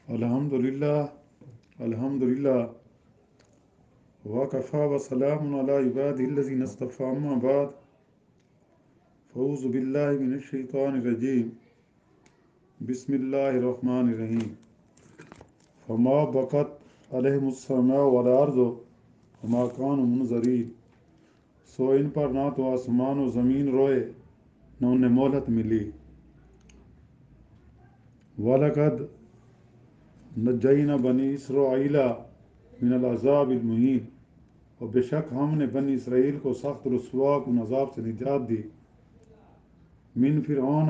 الحمدللہ الحمدللہ وکفا وسلام علی عبادہ الذین اصطفی اما بعد فاعوذ باللہ من الشیطان الرجیم بسم اللہ الرحمن الرحیم فما بقت علیہم السماء والارض وما کانوا منظرین، سو ان پر نہ تو آسمان و زمین روئے نہ انہیں مہلت ملی۔ وَلَقَدْ نَجَّيْنَا بَنِي إِسْرَائِيلَ مِنَ الْعَذَابِ الْمُهِينِ، اور بے شک ہم نے بنی اسرائیل کو سخت رسوا کن عذاب سے نجات دی۔ من فرعون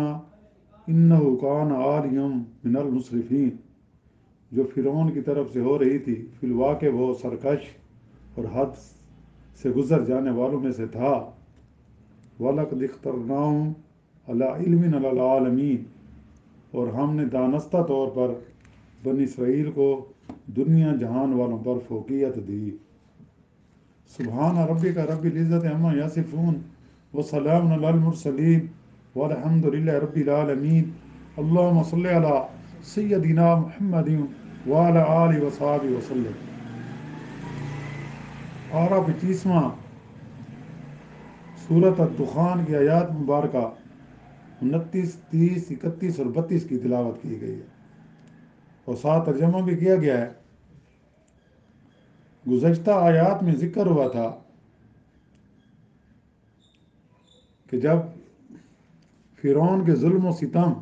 انہ کان عالیا من المسرفین، جو فرعون کی طرف سے ہو رہی تھی، فی الواقع وہ سرکش اور حد سے گزر جانے والوں میں سے تھا۔ وَلَقَدِ اخْتَرْنَاهُمْ عَلَىٰ عِلْمٍ عَلَى الْعَالَمِينَ، اور ہم نے دانستہ طور پر بنی اسرائیل کو دنیا جہان والوں پر فوقیت دی۔ سبحان ربک رب العزت عما یصفون وسلام علی المرسلین والحمد للہ رب العالمین۔ اللہم صلی علی سیدنا محمد وعلی آلہ وصحبہ وسلم۔ آرا 25واں سورۃ الدخان کی آیات مبارکہ 29، 30، 31 اور 32 کی تلاوت کی گئی ہے اور ساتھ ترجمہ بھی کیا گیا ہے۔ گزشتہ آیات میں ذکر ہوا تھا کہ جب فرعون کے ظلم و ستم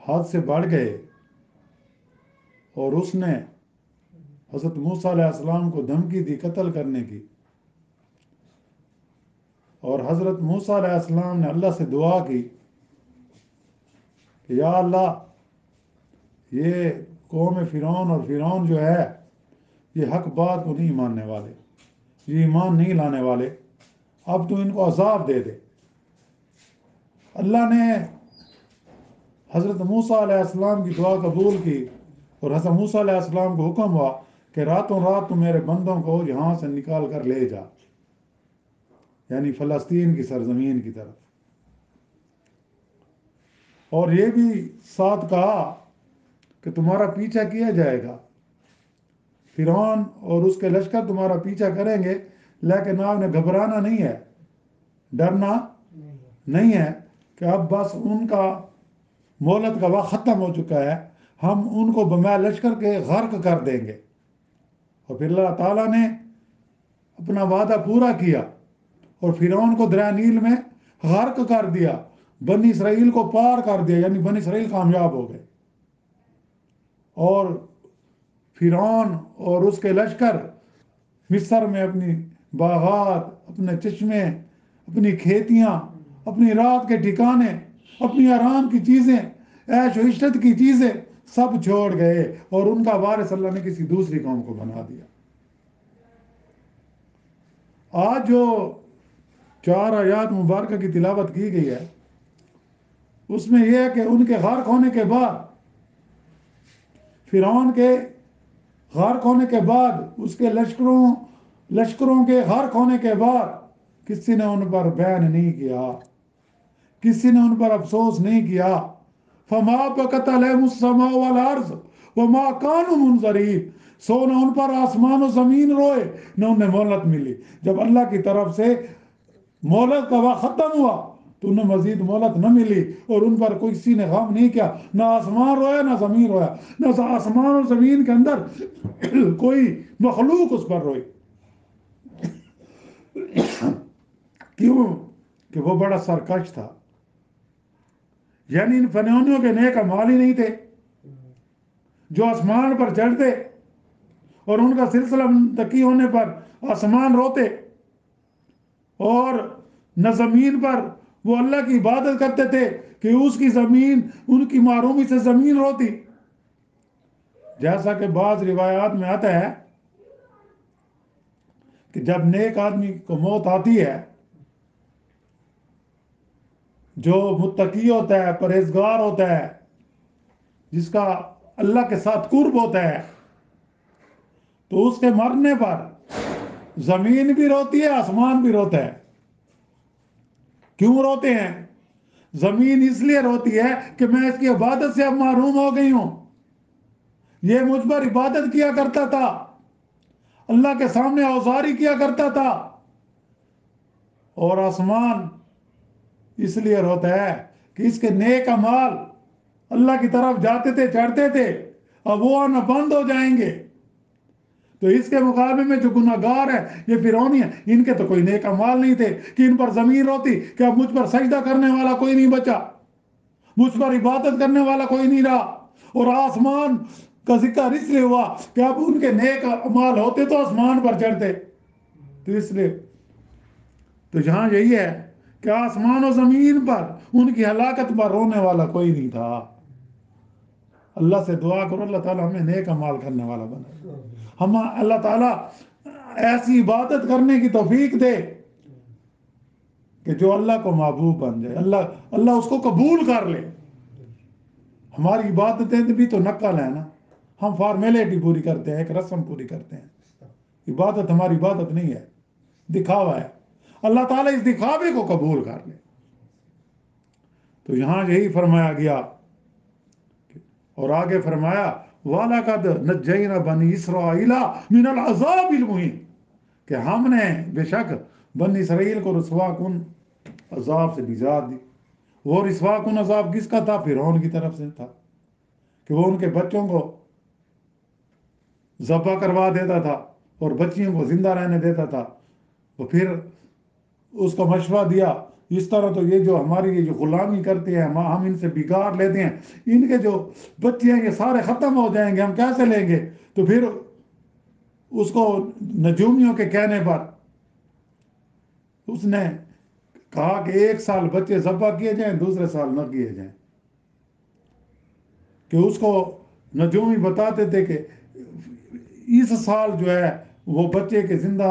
حد سے بڑھ گئے اور اس نے حضرت موسیٰ علیہ السلام کو دھمکی دی قتل کرنے کی، اور حضرت موسیٰ علیہ السلام نے اللہ سے دعا کی کہ یا اللہ، یہ قوم فرعون اور فرعون جو ہے یہ حق بات کو نہیں ماننے والے، یہ ایمان نہیں لانے والے، اب تو ان کو عذاب دے دے۔ اللہ نے حضرت موسیٰ علیہ السلام کی دعا قبول کی اور حضرت موسیٰ علیہ السلام کو حکم ہوا کہ راتوں رات تو میرے بندوں کو یہاں سے نکال کر لے جا، یعنی فلسطین کی سرزمین کی طرف۔ اور یہ بھی ساتھ کہا کہ تمہارا پیچھا کیا جائے گا، فرعون اور اس کے لشکر تمہارا پیچھا کریں گے، لیکن آپ نے گھبرانا نہیں ہے، ڈرنا نہیں ہے کہ اب بس ان کا مہلت کا وقت ختم ہو چکا ہے، ہم ان کو بمائے لشکر کے غرق کر دیں گے۔ اور پھر اللہ تعالیٰ نے اپنا وعدہ پورا کیا اور فرعون کو دریا نیل میں غرق کر دیا، بنی اسرائیل کو پار کر دیا، یعنی بنی اسرائیل کامیاب ہو گئے۔ اور فرعون اور اس کے لشکر مصر میں اپنی باغات، اپنے چشمے، اپنی کھیتیاں، اپنی رات کے ٹھکانے، اپنی آرام کی چیزیں، عیش و عشرت کی چیزیں سب چھوڑ گئے اور ان کا وارث اللہ نے کسی دوسری قوم کو بنا دیا۔ آج جو 4 آیات مبارکہ کی تلاوت کی گئی ہے اس میں یہ ہے کہ ان کے غرق ہونے کے بعد، فرعون کے غرق ہونے کے بعد، اس کے لشکروں کے غرق ہونے کے بعد کسی نے ان پر بیان نہیں کیا، کسی نے ان پر افسوس نہیں کیا۔ فما بکت علیہم السماء والارض وما کانوا منظرین، سو نہ ان پر آسمان و زمین روئے نہ انہیں مہلت ملی۔ جب اللہ کی طرف سے مہلت کا وقت ختم ہوا تو انہیں مزید مہلت نہ ملی اور ان پر کسی نے غم نہیں کیا، نہ آسمان رویا نہ زمین رویا، نہ آسمان اور زمین کے اندر کوئی مخلوق اس پر روئی۔ کیوں کہ وہ بڑا سرکش تھا، یعنی ان فنونیوں کے نیک اعمال ہی نہیں تھے جو آسمان پر چڑھتے اور ان کا سلسلہ منتقی ہونے پر آسمان روتے، اور نہ زمین پر وہ اللہ کی عبادت کرتے تھے کہ اس کی زمین ان کی محرومی سے زمین روتی۔ جیسا کہ بعض روایات میں آتا ہے کہ جب نیک آدمی کو موت آتی ہے، جو متقی ہوتا ہے، پرہیزگار ہوتا ہے، جس کا اللہ کے ساتھ قرب ہوتا ہے، تو اس کے مرنے پر زمین بھی روتی ہے، آسمان بھی روتا ہے۔ کیوں روتے ہیں؟ زمین اس لیے روتی ہے کہ میں اس کی عبادت سے اب محروم ہو گئی ہوں، یہ مجھ پر عبادت کیا کرتا تھا، اللہ کے سامنے اوزاری کیا کرتا تھا، اور آسمان اس لیے روتا ہے کہ اس کے نیک اعمال اللہ کی طرف جاتے تھے، چڑھتے تھے، اب وہ آنا بند ہو جائیں گے۔ تو اس کے مقابلے میں جو گناہ گار ہے، یہ فرعونی ہے، ان کے تو کوئی نیک اعمال نہیں تھے کہ ان پر ضمیر روتی کہ اب مجھ پر سجدہ کرنے والا کوئی نہیں بچا، مجھ پر عبادت کرنے والا کوئی نہیں رہا۔ اور آسمان کا ذکر اس لیے ہوا کہ اب ان کے نیک اعمال ہوتے تو آسمان پر چڑھتے، تو اس لیے تو یہاں یہی ہے کہ آسمان و زمین پر ان کی ہلاکت پر رونے والا کوئی نہیں تھا۔ اللہ سے دعا کرو اللہ تعالیٰ ہمیں نیک اعمال کرنے والا بنا، ہم اللہ تعالیٰ ایسی عبادت کرنے کی توفیق دے کہ جو اللہ کو محبوب بن جائے، اللہ اس کو قبول کر لے۔ ہماری عبادتیں بھی تو نقل ہے نا، ہم فارمیلٹی پوری کرتے ہیں، ایک رسم پوری کرتے ہیں، عبادت ہماری عبادت نہیں ہے، دکھاوا ہے۔ اللہ تعالیٰ اس دکھاوے کو قبول کر لے۔ تو یہاں یہی فرمایا گیا، اور آگے فرمایا وَلَقَدْ نَجَّيْنَا بَنِي إِسْرَائِيلَ مِنَ الْعَذَابِ الْمُهِينِ، کہ ہم نے بے شک بنی اسرائیل کو رسوا کن عذاب سے نجات دی۔ وہ رسوا کن عذاب کس کا تھا؟ فرعون کی طرف سے تھا، کہ وہ ان کے بچوں کو ذبح کروا دیتا تھا اور بچیوں کو زندہ رہنے دیتا تھا۔ وہ پھر اس کو مشورہ دیا، اس طرح تو یہ جو ہماری یہ جو غلامی کرتے ہیں ہم ان سے بگاڑ لیتے ہیں، ان کے جو بچے ہیں یہ سارے ختم ہو جائیں گے، ہم کیسے لیں گے؟ تو پھر اس کو نجومیوں کے کہنے پر اس نے کہا کہ 1 سال بچے ذبح کیے جائیں، دوسرے سال نہ کیے جائیں، کہ اس کو نجومی بتاتے تھے کہ اس سال جو ہے وہ بچے کے زندہ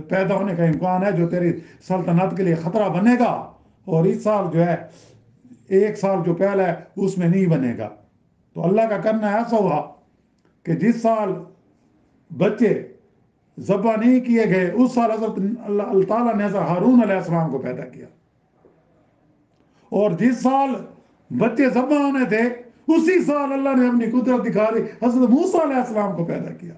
پیدا ہونے کا امکان ہے جو تیری سلطنت کے لیے خطرہ بنے گا، اور اس سال جو ہے 1 سال جو پہلا ہے اس میں نہیں بنے گا۔ تو اللہ کا کرنا ایسا ہوا کہ جس سال بچے ذبح نہیں کیے گئے اس سال حضرت اللہ تعالیٰ نے حضرت ہارون علیہ السلام کو پیدا کیا، اور جس سال بچے ذبح ہونے تھے اسی سال اللہ نے اپنی قدرت دکھا دی، حضرت موسیٰ علیہ السلام کو پیدا کیا،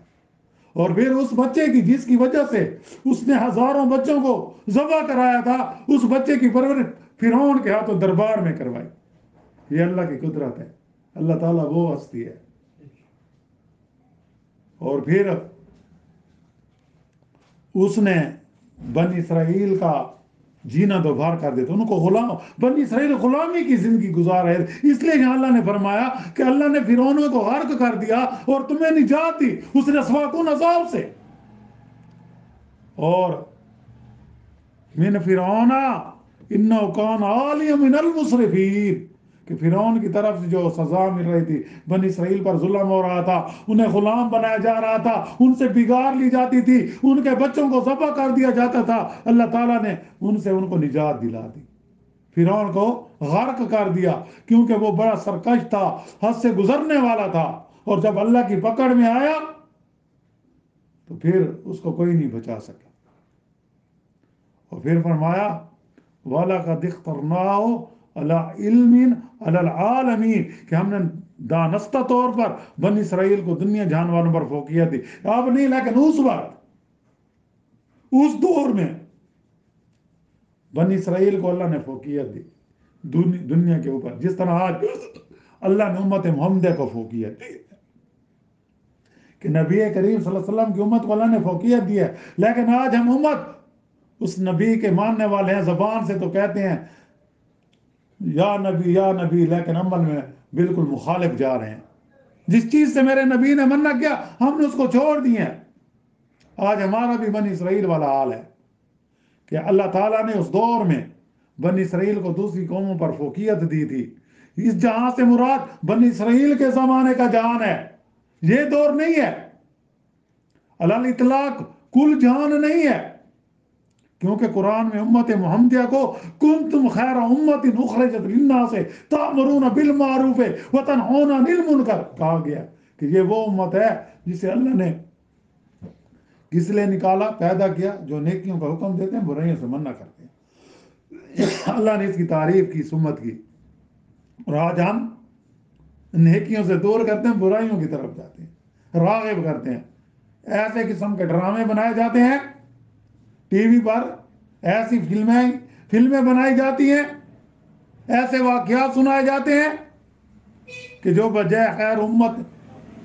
اور پھر اس بچے کی جس کی وجہ سے اس نے ہزاروں بچوں کو ذبح کرایا تھا، اس بچے کی پرورش فرعون کے ہاتھوں دربار میں کروائی۔ یہ اللہ کی قدرت ہے، اللہ تعالیٰ وہ ہستی ہے۔ اور پھر اس نے بنی اسرائیل کا جینا دوبھار کر دیتا، ان کو بنی اسرائیل غلامی کی زندگی گزار رہے تھے، اس لیے یہاں اللہ نے فرمایا کہ اللہ نے فرعون کو غرق کر دیا اور تمہیں نجات دی اس رسوا کن عذاب سے۔ اور من فرعون انہ کان عالیا من المسرفین، کہ فرعون کی طرف سے جو سزا مل رہی تھی، بنی اسرائیل پر ظلم ہو رہا تھا، انہیں غلام بنایا جا رہا تھا، ان سے بگاڑ لی جاتی تھی، ان کے بچوں کو ذبح کر دیا جاتا تھا، اللہ تعالیٰ نے ان کو نجات دلا دی، فرعون کو غرق کر دیا، کیونکہ وہ بڑا سرکش تھا، حد سے گزرنے والا تھا، اور جب اللہ کی پکڑ میں آیا تو پھر اس کو کوئی نہیں بچا سکا۔ اور پھر فرمایا وَلَقَدِ اخْتَرْنَاهُ عَلَىٰ عِلْمٍ عَلَىٰ الْعَالَمِينَ، کہ ہم نے دانستہ طور پر بنی اسرائیل کو دنیا جانوروں پر فوقیت دی۔ اب نہیں، لیکن اس وقت اس دور میں بنی اسرائیل کو اللہ نے فوقیت دی دنیا کے اوپر، جس طرح آج اللہ نے امت محمدیہ کو فوقیت دی، کہ نبی کریم صلی اللہ علیہ وسلم کی امت کو اللہ نے فوقیت دی ہے، لیکن آج ہم امت اس نبی کے ماننے والے ہیں، زبان سے تو کہتے ہیں یا نبی، لیکن عمل میں بالکل مخالف جا رہے ہیں۔ جس چیز سے میرے نبی نے منع کیا ہم نے اس کو چھوڑ دیا ہے۔ آج ہمارا بھی بنی اسرائیل والا حال ہے کہ اللہ تعالیٰ نے اس دور میں بنی اسرائیل کو دوسری قوموں پر فوقیت دی تھی۔ اس جہاں سے مراد بنی اسرائیل کے زمانے کا جہان ہے، یہ دور نہیں ہے، علی الاطلاق کل جہان نہیں ہے، کیونکہ قرآن میں امت محمدیہ کو کنتم خیر امت اخرجت للناس تأمرون بالمعروف وتنہون عن المنکر کہا گیا، کہ یہ وہ امت ہے جسے اللہ نے کس لیے نکالا، پیدا کیا، جو نیکیوں کا حکم دیتے ہیں، برائیوں سے منع کرتے ہیں۔ اللہ نے اس کی تعریف کی، اس امت کی۔ اور آج ہم نیکیوں سے دور کرتے ہیں، برائیوں کی طرف جاتے ہیں، راغب کرتے ہیں۔ ایسے قسم کے ڈرامے بنائے جاتے ہیں ٹی وی پر، ایسی فلمیں بنائی جاتی ہیں، ایسے واقعات سنائے جاتے ہیں کہ جو بجائے خیر امت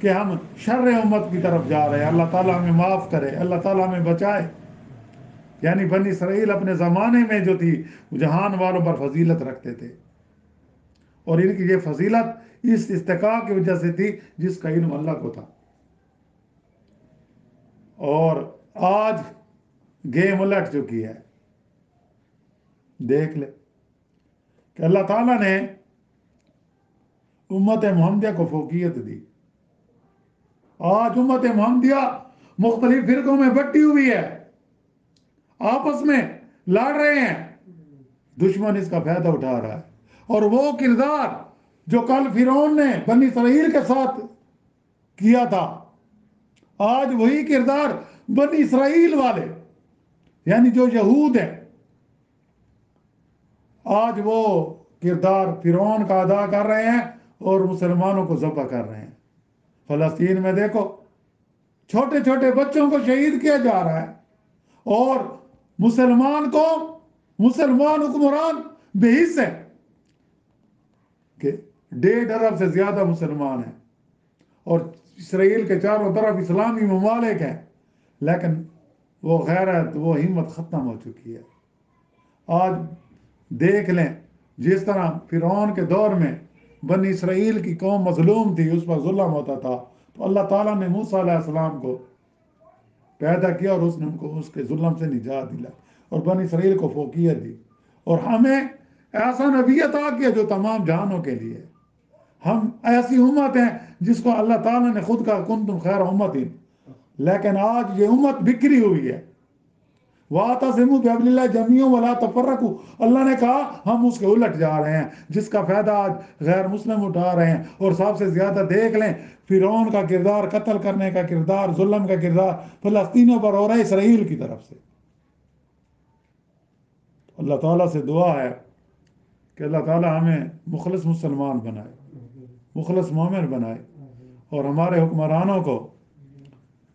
کہ ہم شر امت کی طرف جا رہے ہیں۔ اللہ تعالیٰ ہمیں معاف کرے، اللہ تعالیٰ ہمیں بچائے۔ یعنی بنی اسرائیل اپنے زمانے میں جو تھی وہ جہان والوں پر فضیلت رکھتے تھے، اور ان کی یہ فضیلت اس استقاء کی وجہ سے تھی جس کا علم اللہ کو تھا۔ اور آج گیم الٹ چکی ہے۔ دیکھ لے کہ اللہ تعالیٰ نے امت محمدیہ کو فوقیت دی۔ آج امت محمدیہ مختلف فرقوں میں بٹی ہوئی ہے، آپس میں لڑ رہے ہیں، دشمن اس کا فائدہ اٹھا رہا ہے۔ اور وہ کردار جو کل فرعون نے بنی اسرائیل کے ساتھ کیا تھا، آج وہی کردار بنی اسرائیل والے یعنی جو یہود ہیں، آج وہ کردار فرعون کا ادا کر رہے ہیں اور مسلمانوں کو ذبح کر رہے ہیں۔ فلسطین میں دیکھو، چھوٹے چھوٹے بچوں کو شہید کیا جا رہا ہے، اور مسلمان حکمران بے حس ہے کہ 1.5 ارب سے زیادہ مسلمان ہیں، اور اسرائیل کے چاروں طرف اسلامی ممالک ہیں، لیکن وہ غیرت، وہ ہمت ختم ہو چکی ہے۔ آج دیکھ لیں، جس طرح فرعون کے دور میں بنی اسرائیل کی قوم مظلوم تھی، اس پر ظلم ہوتا تھا، تو اللہ تعالیٰ نے موسیٰ علیہ السلام کو پیدا کیا اور اس نے ان کو اس کے ظلم سے نجات دلائی اور بنی اسرائیل کو فوقیت دی۔ اور ہمیں ایسا نبی عطا کیا جو تمام جہانوں کے لیے۔ ہم ایسی امت ہیں جس کو اللہ تعالیٰ نے خود کہا کنتم خیر امت، لیکن آج یہ امت بکھری ہوئی ہے۔ وَاعْتَصِمُوا بِحَبْلِ اللَّهِ جَمِيعًا وَلَا تَفَرَّقُوا، اللہ نے کہا ہم اس کے الٹ جا رہے ہیں، جس کا فائدہ آج غیر مسلم اٹھا رہے ہیں۔ اور سب سے زیادہ دیکھ لیں، فرعون کا کردار، قتل کرنے کا کردار، ظلم کا کردار فلسطینیوں پر ہو رہا ہے اسرائیل کی طرف سے۔ اللہ تعالیٰ سے دعا ہے کہ اللہ تعالیٰ ہمیں مخلص مسلمان بنائے، مخلص مومن بنائے، اور ہمارے حکمرانوں کو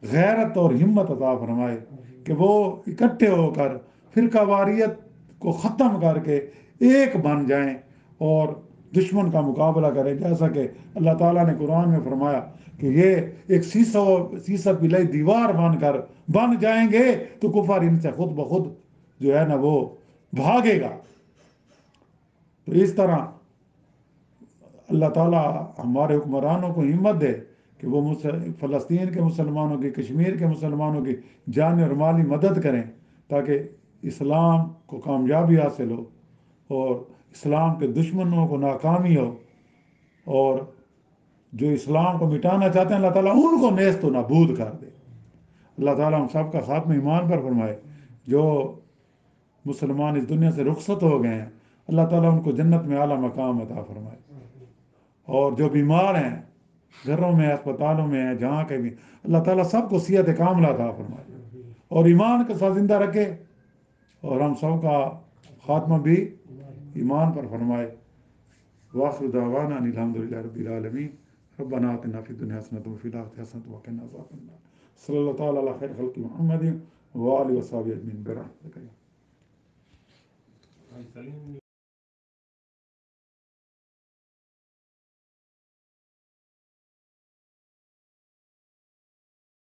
غیرت اور ہمت عطا فرمائے کہ وہ اکٹھے ہو کر فرقہ واریت کو ختم کر کے ایک بن جائیں اور دشمن کا مقابلہ کریں۔ جیسا کہ اللہ تعالیٰ نے قرآن میں فرمایا کہ یہ ایک سیسہ پلائی دیوار بن جائیں گے تو کفر ان سے خود بخود جو ہے نا وہ بھاگے گا۔ تو اس طرح اللہ تعالیٰ ہمارے حکمرانوں کو ہمت دے کہ وہ فلسطین کے مسلمانوں کی، کشمیر کے مسلمانوں کی جانی اور مالی مدد کریں، تاکہ اسلام کو کامیابی حاصل ہو اور اسلام کے دشمنوں کو ناکامی ہو، اور جو اسلام کو مٹانا چاہتے ہیں اللہ تعالیٰ ان کو نیست و نابود کر دے۔ اللہ تعالیٰ ہم سب کا خاتمہ ایمان پر فرمائے۔ جو مسلمان اس دنیا سے رخصت ہو گئے ہیں، اللہ تعالیٰ ان کو جنت میں اعلیٰ مقام عطا فرمائے، اور جو بیمار ہیں گھروں میں، اسپتالوں میں ہیں، جہاں کے بھی، اللہ تعالیٰ سب کو صحت کاملہ عطا فرمائے اور ایمان کے ساتھ زندہ رکھے، اور ہم سب کا خاتمہ بھی ایمان پر فرمائے۔ وآخر دعوانا ان الحمد للہ رب العالمین۔ ربنا آتنا فی الدنیا حسنۃ وفی الآخرۃ حسنۃ وقنا عذاب النار۔ صلی اللہ تعالیٰ علی خیر خلق محمد وآلہ وصحبہ اجمعین برحمتک۔